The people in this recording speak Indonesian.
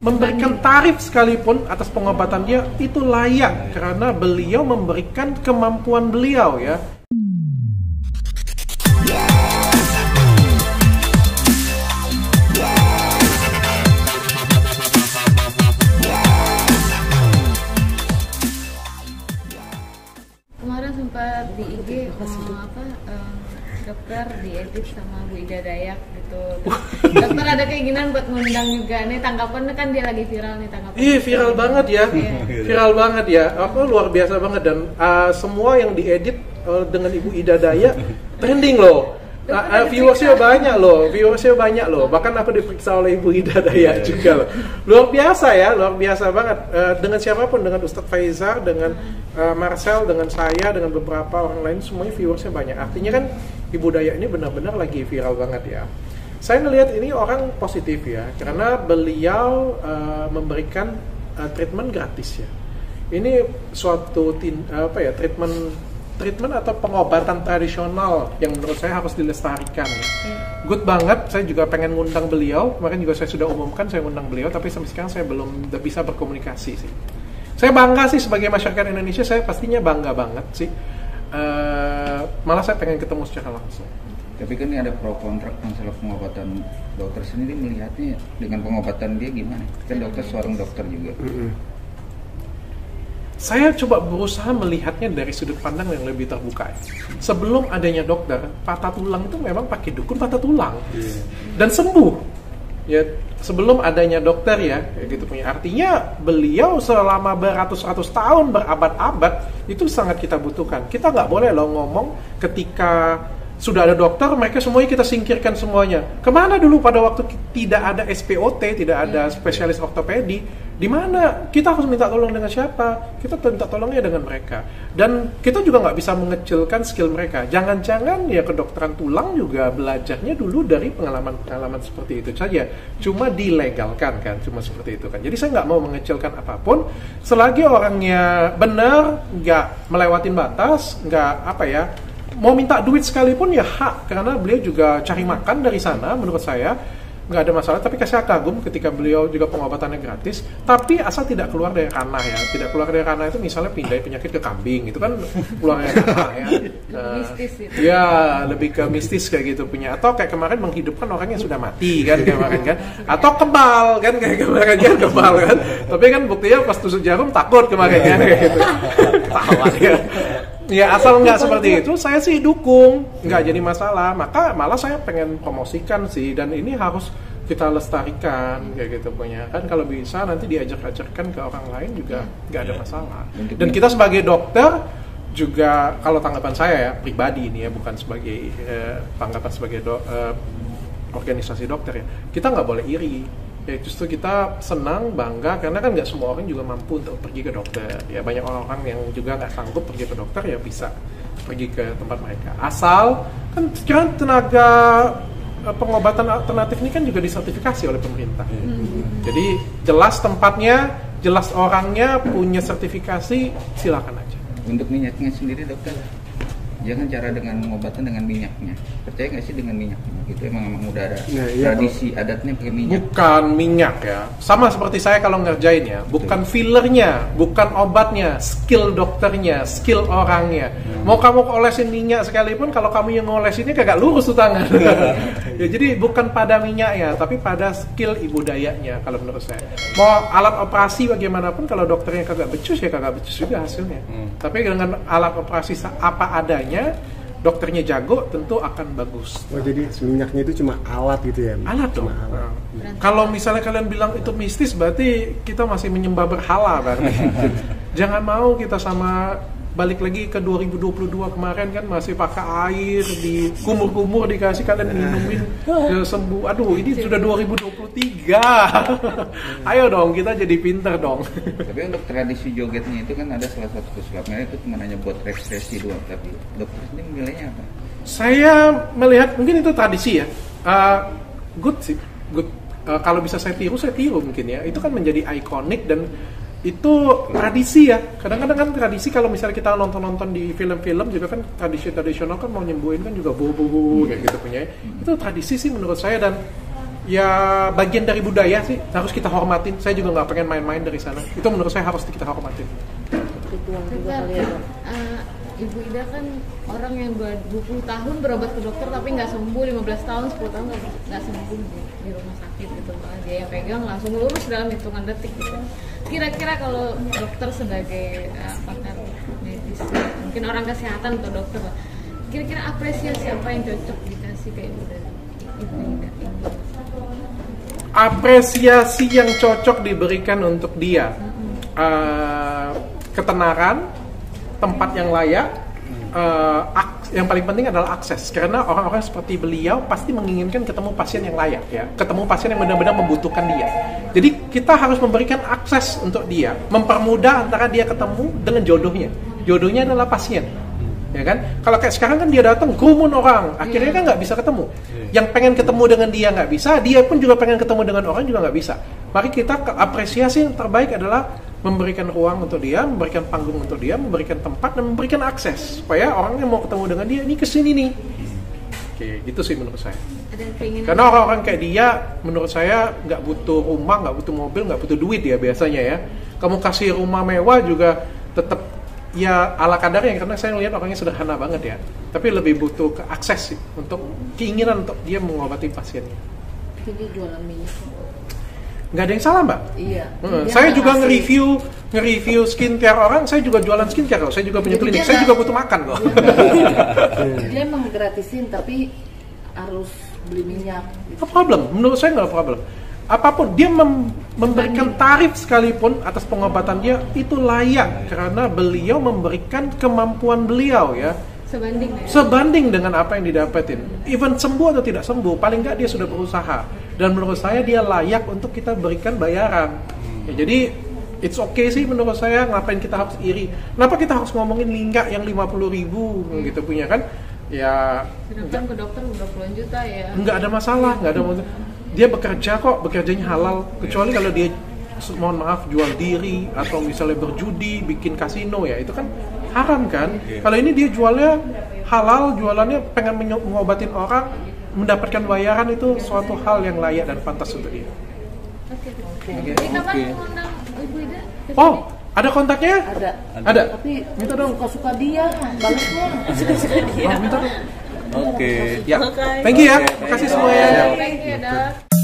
memberikan tarif sekalipun atas pengobatan dia itu layak karena beliau memberikan kemampuan beliau ya. Kemarin sempat di IG dokter diedit sama Bu Ida Dayak gitu. Dokter ada keinginan buat ngundang juga nih, tanggapannya kan dia lagi viral nih tanggapannya. Iya viral banget ya, viral banget ya. Apa luar biasa banget dan semua yang diedit dengan Ibu Ida Dayak trending loh. Viewersnya banyak loh. Bahkan aku diperiksa oleh Ibu Ida Dayak juga loh. Luar biasa banget. Dengan siapapun, dengan Ustadz Faizar, dengan Marcel, dengan saya, dengan beberapa orang lain, semuanya viewersnya banyak. Artinya kan Ibu Dayak ini benar-benar lagi viral banget ya. Saya melihat ini orang positif ya, karena beliau memberikan treatment gratis ya. Ini suatu treatment atau pengobatan tradisional yang menurut saya harus dilestarikan ya. Good banget, saya juga pengen ngundang beliau. Kemarin juga saya sudah umumkan saya ngundang beliau, tapi sampai sekarang saya belum bisa berkomunikasi sih. Saya bangga sih sebagai masyarakat Indonesia, saya pastinya bangga banget sih. Malah saya pengen ketemu secara langsung. Tapi kan ini ada pro kontra masalah pengobatan. Dokter sendiri melihatnya dengan pengobatan dia gimana? Kan dokter seorang dokter juga. Saya coba berusaha melihatnya dari sudut pandang yang lebih terbuka. Sebelum adanya dokter, patah tulang itu memang pakai dukun patah tulang dan sembuh. Ya, sebelum adanya dokter ya, gitu punya. Artinya beliau selama beratus-ratus tahun, berabad-abad itu sangat kita butuhkan. Kita nggak boleh loh ngomong ketika sudah ada dokter, mereka semuanya kita singkirkan semuanya. Kemana dulu pada waktu tidak ada SPOT, tidak ada spesialis ortopedi? Di mana kita harus minta tolong dengan siapa? Kita minta tolongnya dengan mereka. Dan kita juga nggak bisa mengecilkan skill mereka. Jangan-jangan ya kedokteran tulang juga belajarnya dulu dari pengalaman-pengalaman seperti itu saja. Cuma dilegalkan kan, cuma seperti itu kan. Jadi saya nggak mau mengecilkan apapun. Selagi orangnya benar, nggak melewatin batas, nggak mau minta duit sekalipun ya hak, karena beliau juga cari makan dari sana menurut saya. Nggak ada masalah, tapi saya kagum ketika beliau juga pengobatannya gratis, tapi asal tidak keluar dari ranah ya. Tidak keluar dari ranah itu misalnya pindah penyakit ke kambing, itu kan keluar dari ranah ya. Mistis itu. Ya, lebih ke mistis kayak gitu punya. Atau kayak kemarin menghidupkan orang yang sudah mati kan kemarin kan. Atau kebal kan kayak kemarin kan kebal kan. Tapi kan buktinya pas tusuk jarum takut kemarin kan kayak gitu. Tawa ya. Ya asal nggak seperti itu, saya sih dukung, nggak jadi masalah. Maka malah saya pengen promosikan sih, dan ini harus kita lestarikan kayak gitu punya. Kan kalau bisa nanti diajar-ajarkan ke orang lain juga nggak ada masalah. Dan kita sebagai dokter juga, kalau tanggapan saya ya pribadi ini ya, bukan sebagai tanggapan sebagai organisasi dokter ya, kita nggak boleh iri. Ya justru kita senang, bangga, karena kan nggak semua orang juga mampu untuk pergi ke dokter. Ya banyak orang-orang yang juga nggak sanggup pergi ke dokter, ya bisa pergi ke tempat mereka. Asal kan sekarang tenaga pengobatan alternatif ini kan juga disertifikasi oleh pemerintah. Jadi jelas tempatnya, jelas orangnya, punya sertifikasi, silakan aja. Untuk minyaknya sendiri dokter, jangan cara dengan pengobatan dengan minyaknya. Percaya nggak sih dengan minyaknya? Itu emang udah ada tradisi adatnya pakai minyak. Bukan minyak ya. Sama seperti saya kalau ngerjain ya. Bukan fillernya, bukan obatnya, skill dokternya, skill orangnya. Mau kamu olesin minyak sekalipun, kalau kamu yang ngolesinnya kagak lurus tuh tangan. Ya, jadi bukan pada minyaknya, tapi pada skill Ibu Dayaknya kalau menurut saya. Mau alat operasi bagaimanapun, kalau dokternya kagak becus ya kagak becus juga hasilnya. Tapi dengan alat operasi apa adanya, dokternya jago, tentu akan bagus. Oh jadi minyaknya itu cuma alat gitu ya? Alat dong. Kalau misalnya kalian bilang itu mistis, berarti kita masih menyembah berhala berarti. Jangan mau kita sama, balik lagi ke 2022 kemarin kan masih pakai air di kumur-kumur dikasih kalian minumin sembuh. Aduh, ini sudah 2023. Ayo dong, kita jadi pinter dong. Tapi untuk tradisi jogetnya itu kan ada salah satu pesulapnya itu cuma hanya buat refreshi doang. Tapi dokter ini menilainya apa? Saya melihat mungkin itu tradisi ya. Good sih, good. Kalau bisa saya tiru mungkin ya. Itu kan menjadi ikonik dan itu tradisi ya. Kadang-kadang kan tradisi kalau misalnya kita nonton di film-film juga kan tradisional kan mau nyembuhin kan juga bobo kayak gitu punya. Itu tradisi sih menurut saya, dan ya bagian dari budaya sih, harus kita hormatin. Saya juga nggak pengen main-main dari sana. Itu menurut saya harus kita hormatin. Ibu Ida kan orang yang 20 tahun berobat ke dokter tapi nggak sembuh, 15 tahun, 10 tahun nggak sembuh di rumah sakit gitu. Malah dia yang pegang langsung lurus dalam hitungan detik gitu. Kira-kira kalau dokter sebagai pakar medis, mungkin orang kesehatan atau dokter, kira-kira apresiasi apa yang cocok dikasih ke Ibu Ida? Apresiasi yang cocok diberikan untuk dia, ketenaran, tempat yang layak, yang paling penting adalah akses. Karena orang-orang seperti beliau pasti menginginkan ketemu pasien yang layak, ya, ketemu pasien yang benar-benar membutuhkan dia. Jadi kita harus memberikan akses untuk dia, mempermudah antara dia ketemu dengan jodohnya. Jodohnya adalah pasien, ya kan? Kalau kayak sekarang kan dia datang gumun orang, akhirnya kan nggak bisa ketemu. Yang pengen ketemu dengan dia nggak bisa, dia pun juga pengen ketemu dengan orang juga nggak bisa. Mari kita apresiasi yang terbaik adalah memberikan ruang untuk dia, memberikan panggung untuk dia, memberikan tempat, dan memberikan akses supaya orang yang mau ketemu dengan dia ini kesini nih. Oke, gitu sih menurut saya. Karena orang-orang kayak dia, menurut saya nggak butuh rumah, nggak butuh mobil, nggak butuh duit ya biasanya ya. Kamu kasih rumah mewah juga tetap ya ala kadarnya, karena saya lihat orangnya sederhana banget ya. Tapi lebih butuh ke akses sih, untuk keinginan untuk dia mengobati pasiennya. Jadi jualan minyak. Nggak ada yang salah, Mbak. Iya. Saya juga nge-review skincare orang, saya juga jualan skincare kok. Saya juga punya klinik, saya juga butuh makan kok. Dia emang gratisin tapi harus beli minyak. No problem, menurut saya nggak problem. Apapun dia memberikan tarif sekalipun atas pengobatan dia itu layak karena beliau memberikan kemampuan beliau ya. Sebanding dengan apa yang didapetin. Even sembuh atau tidak sembuh, paling nggak dia sudah berusaha. Dan menurut saya dia layak untuk kita berikan bayaran. Ya, jadi it's okay sih menurut saya, ngapain kita harus iri. Kenapa kita harus ngomongin linggak yang 50.000 gitu punya kan? Ya. Sedangkan ke dokter udah puluhan juta ya. Nggak ada masalah, nggak ada masalah. Dia bekerja kok, bekerjanya halal. Kecuali kalau dia mohon maaf jual diri atau misalnya berjudi, bikin kasino ya itu kan haram kan. Kalau ini dia jualnya halal, jualannya pengen mengobatin orang, mendapatkan bayaran, itu suatu hal yang layak dan pantas untuk dia. Kapan mengundang Ibu Ida? Oh, ada kontaknya? Ada. Tapi minta dong. Suka dia, balasnya. Suka dia. Oh, minta dong. Oke. Ya. Thank you ya. Makasih semua ya. Thank you, Dok.